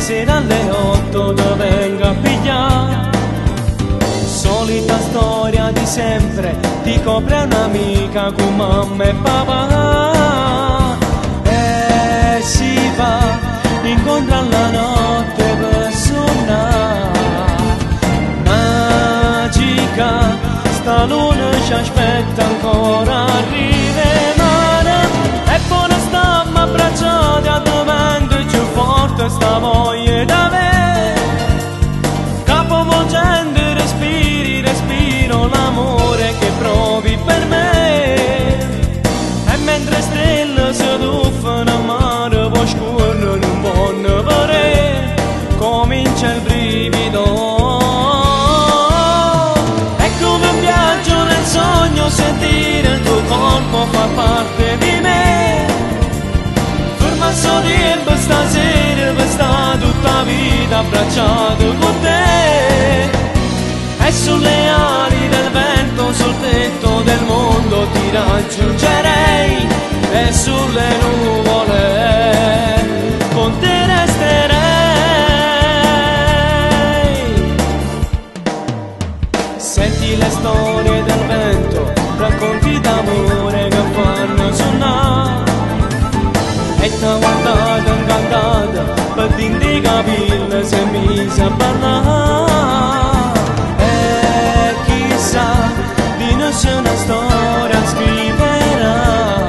sera alle 8 ti vengo a pigliare. Solita storia di sempre, ti copre un'amica con mamma e papà. E si va, incontra la notte per suonare. Magica, sta luna ci aspetta ancora arrivare. E poi stiamo abbracciati a vento più forte sta voglia da me. Capovolgendo respiro l'amore che provi per me. E mentre stelle si tuffano a mare, poi scorrono un buon vorrei, comincia il brivido. E come un viaggio nel sogno, sentire il tuo corpo fa parte di me. Ferma solo tempo stasera per stare tutta la vita abbracciato con te. E sulle ali del vento, sul tetto del mondo ti raggiungerei. E sulle nuvole con te resterei. Senti le storie del vento, racconti d'amore che fanno suonare. E t'ha guardata incantata, per ti capire se mi sa parlare. Di noi c'è una storia scriverà,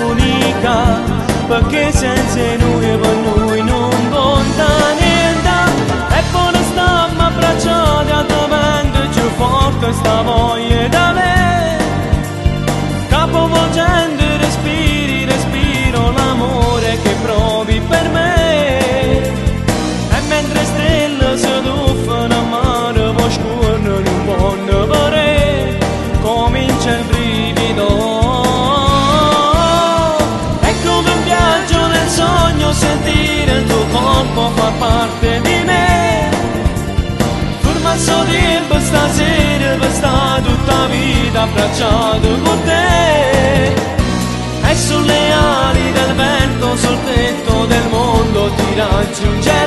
unica, perché senza noi e per noi non conta niente. E poi stiamo abbracciati a vento più forte sta voglia da me. Capovolgendo respiro l'amore che provi per me. E mentre stelle si tuffano a mare, poi scorrono un buon vorrei, comincia il brivido. È come un viaggio nel sogno, sentire il tuo corpo fa parte di me. Ferma solo tempo stasera per stare tutta la vita abbracciato con te. E sulle ali del vento, sul tetto del mondo ti raggiungerò.